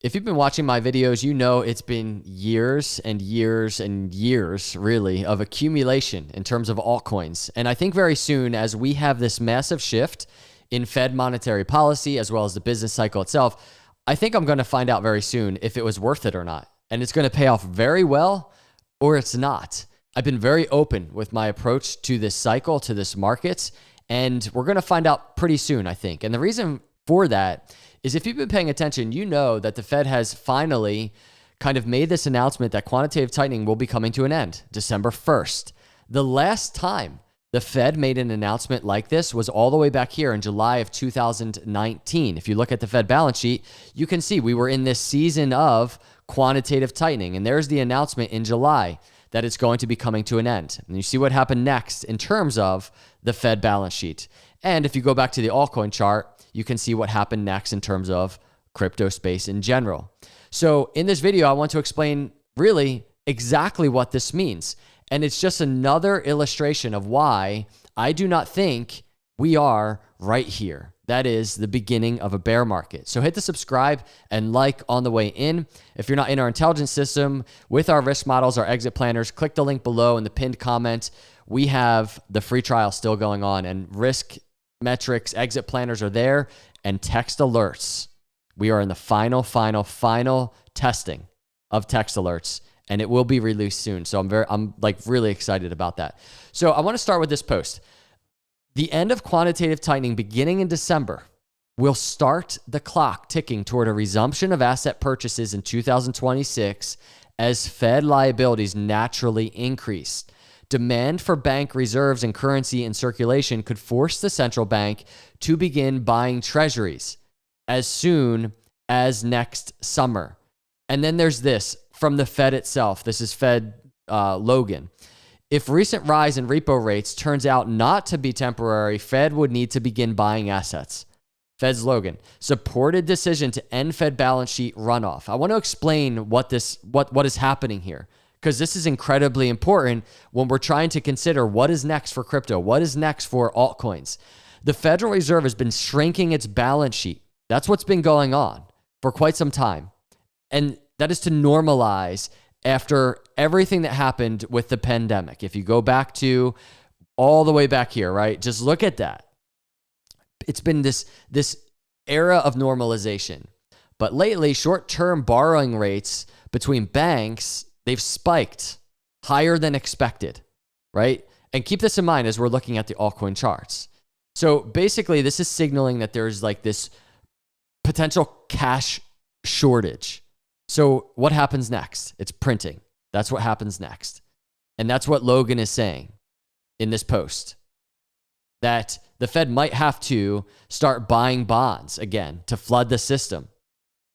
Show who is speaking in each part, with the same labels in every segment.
Speaker 1: If you've been watching my videos, you know it's been years and years and years, really, of accumulation in terms of altcoins. And I think very soon, as we have this massive shift in Fed monetary policy, as well as the business cycle itself, I think I'm going to find out very soon if it was worth it or not. And it's going to pay off very well, or it's not. I've been very open with my approach to this cycle, to this market, and we're going to find out pretty soon, I think. And the reason for that is if you've been paying attention, you know that the Fed has finally kind of made this announcement that quantitative tightening will be coming to an end December 1st. The last time the Fed made an announcement like this was all the way back here in July of 2019. If you look at the Fed balance sheet, you can see we were in this season of quantitative tightening. And there's the announcement in July that it's going to be coming to an end. And you see what happened next in terms of the Fed balance sheet. And if you go back to the altcoin chart, you can see what happened next in terms of crypto space in general. So in this video, I want to explain really exactly what this means. And it's just another illustration of why I do not think we are right here. That is the beginning of a bear market. So hit the subscribe and like on the way in. If you're not in our intelligence system with our risk models, our exit planners, click the link below in the pinned comment. We have the free trial still going on, and risk metrics, exit planners are there, and text alerts. We are in the final testing of text alerts, and it will be released soon. So I'm really excited about that. So I want to start with this post. The end of quantitative tightening beginning in December will start the clock ticking toward a resumption of asset purchases in 2026 as Fed liabilities naturally increase. Demand for bank reserves and currency in circulation could force the central bank to begin buying treasuries as soon as next summer. And then there's this from the Fed itself. This is Fed Logan. If recent rise in repo rates turns out not to be temporary, Fed would need to begin buying assets. Fed's Logan. Supported decision to end Fed balance sheet runoff. I want to explain what is happening here, because this is incredibly important when we're trying to consider what is next for crypto, what is next for altcoins. The Federal Reserve has been shrinking its balance sheet. That's what's been going on for quite some time. And that is to normalize after everything that happened with the pandemic. If you go back to all the way back here, right? Just look at that. It's been this era of normalization. But lately, short-term borrowing rates between banks, they've spiked higher than expected, right? And keep this in mind as we're looking at the altcoin charts. So basically, this is signaling that there's like this potential cash shortage. So what happens next? It's printing. That's what happens next. And that's what Logan is saying in this post, that the Fed might have to start buying bonds again to flood the system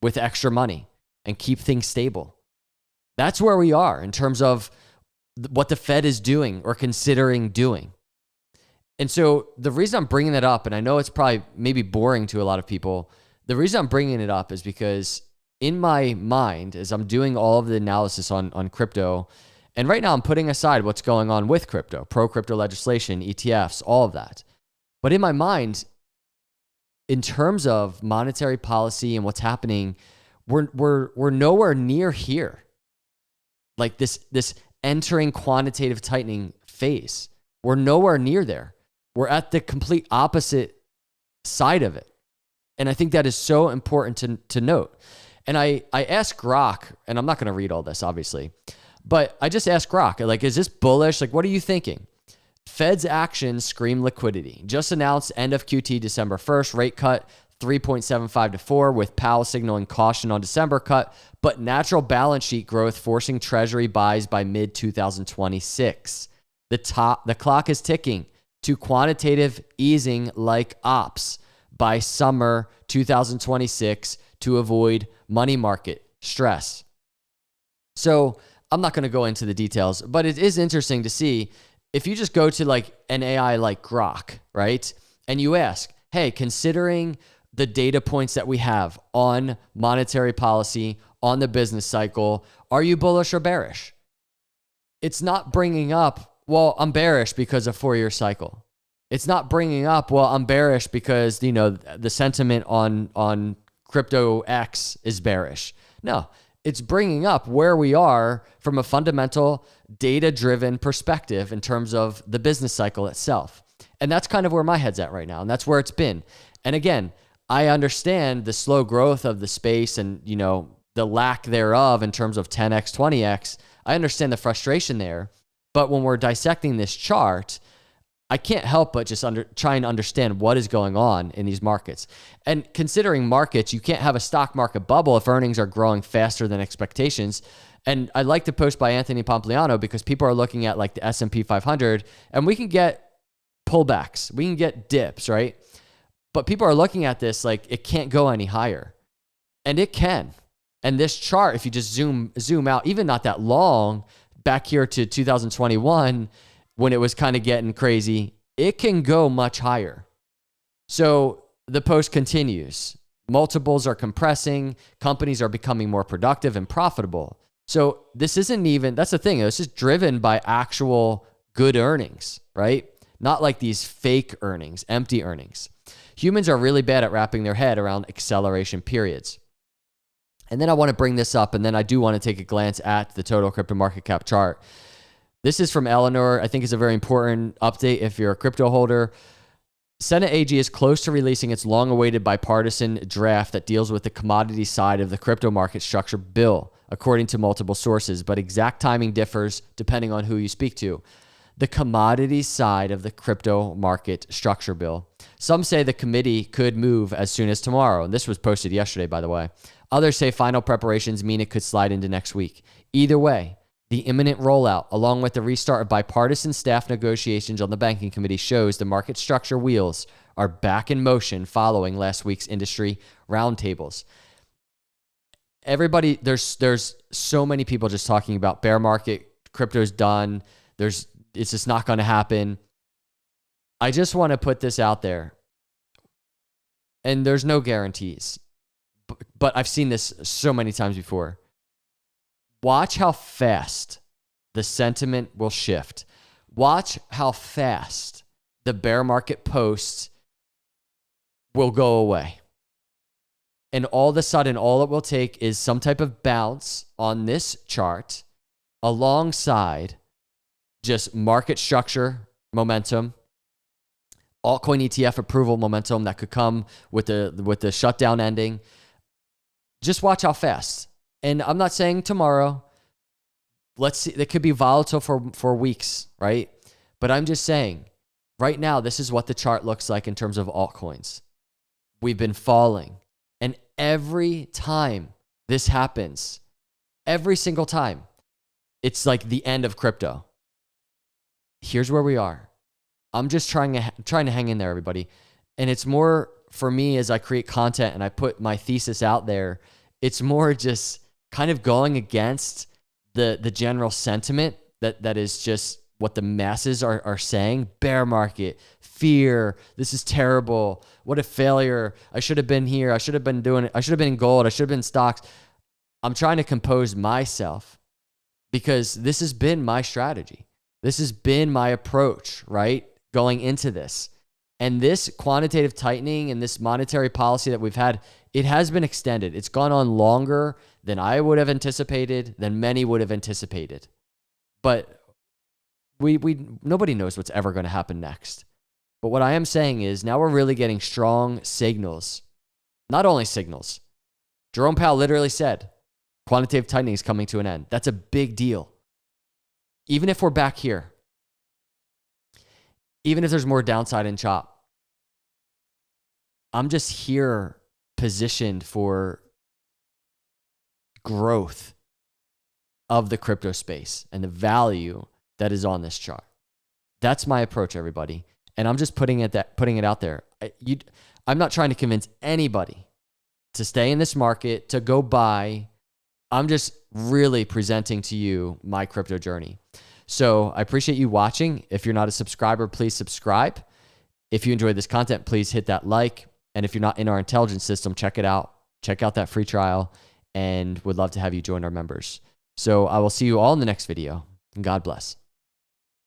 Speaker 1: with extra money and keep things stable. That's where we are in terms of what the Fed is doing or considering doing. And so the reason I'm bringing that up, and I know it's probably maybe boring to a lot of people, the reason I'm bringing it up is because in my mind, as I'm doing all of the analysis on crypto, and right now I'm putting aside what's going on with crypto, pro-crypto legislation, ETFs, all of that. But in my mind, in terms of monetary policy and what's happening, we're nowhere near here. Like this entering quantitative tightening phase. We're nowhere near there. We're at the complete opposite side of it. And I think that is so important to note. And I asked Grok, and I'm not going to read all this, obviously, but I just asked Grok, like, is this bullish? Like, what are you thinking? Fed's actions scream liquidity. Just announced end of QT December 1st, rate cut 3.75 to 4, with Powell signaling caution on December cut, but natural balance sheet growth forcing treasury buys by mid-2026. The clock is ticking to quantitative easing like ops by summer 2026 to avoid money market stress. So I'm not going to go into the details, but it is interesting to see if you just go to like an AI like Grok, right? And you ask, hey, considering the data points that we have on monetary policy, on the business cycle, are you bullish or bearish? It's not bringing up, well, I'm bearish because of 4-year cycle. It's not bringing up, well, I'm bearish because, the sentiment on crypto X is bearish. No, it's bringing up where we are from a fundamental data-driven perspective in terms of the business cycle itself. And that's kind of where my head's at right now. And that's where it's been. And again, I understand the slow growth of the space and, you know, the lack thereof in terms of 10x, 20x. I understand the frustration there. But when we're dissecting this chart, I can't help but just trying to understand what is going on in these markets. And considering markets, you can't have a stock market bubble if earnings are growing faster than expectations. And I like the post by Anthony Pompliano because people are looking at like the S&P 500 and we can get pullbacks, we can get dips, right? But people are looking at this like it can't go any higher. And it can. And this chart, if you just zoom out, even not that long, back here to 2021, when it was kind of getting crazy, it can go much higher. So the post continues. Multiples are compressing. Companies are becoming more productive and profitable. So this isn't even, that's the thing. This is driven by actual good earnings, right? Not like these fake earnings, empty earnings. Humans are really bad at wrapping their head around acceleration periods. And then I want to bring this up, and then I do want to take a glance at the total crypto market cap chart. This is from Eleanor. I think it's a very important update if you're a crypto holder. Senate AG is close to releasing its long-awaited bipartisan draft that deals with the commodity side of the crypto market structure bill, according to multiple sources, but exact timing differs depending on who you speak to. The commodity side of the crypto market structure bill. Some say the committee could move as soon as tomorrow. And this was posted yesterday, by the way. Others say final preparations mean it could slide into next week. Either way, the imminent rollout, along with the restart of bipartisan staff negotiations on the banking committee, shows the market structure wheels are back in motion following last week's industry roundtables. Everybody, there's so many people just talking about bear market, crypto's done. It's just not going to happen. I just want to put this out there. And there's no guarantees. But I've seen this so many times before. Watch how fast the sentiment will shift. Watch how fast the bear market posts will go away. And all of a sudden, all it will take is some type of bounce on this chart alongside just market structure momentum, altcoin ETF approval momentum that could come with the shutdown ending. Just watch how fast. And I'm not saying tomorrow. Let's see. It could be volatile for weeks, right? But I'm just saying, right now, this is what the chart looks like in terms of altcoins. We've been falling. And every time this happens, every single time, it's like the end of crypto. Here's where we are. I'm just trying to hang in there, everybody. And it's more for me as I create content and I put my thesis out there. It's more just kind of going against the general sentiment that is just what the masses are saying. Bear market, fear, this is terrible. What a failure. I should have been here. I should have been doing it. I should have been in gold. I should have been in stocks. I'm trying to compose myself because this has been my strategy. This has been my approach, right? Going into this. And this quantitative tightening and this monetary policy that we've had, it has been extended. It's gone on longer than I would have anticipated, than many would have anticipated. But nobody knows what's ever going to happen next. But what I am saying is now we're really getting strong signals. Not only signals. Jerome Powell literally said, quantitative tightening is coming to an end. That's a big deal. Even if we're back here, even if there's more downside in chop, I'm just here positioned for growth of the crypto space and the value that is on this chart. That's my approach, everybody. And I'm just putting it out there. I'm not trying to convince anybody to stay in this market, to go buy. I'm just really presenting to you my crypto journey. So I appreciate you watching. If you're not a subscriber, please subscribe. If you enjoyed this content, please hit that like. And if you're not in our intelligence system, check it out. Check out that free trial and would love to have you join our members. So I will see you all in the next video. And God bless.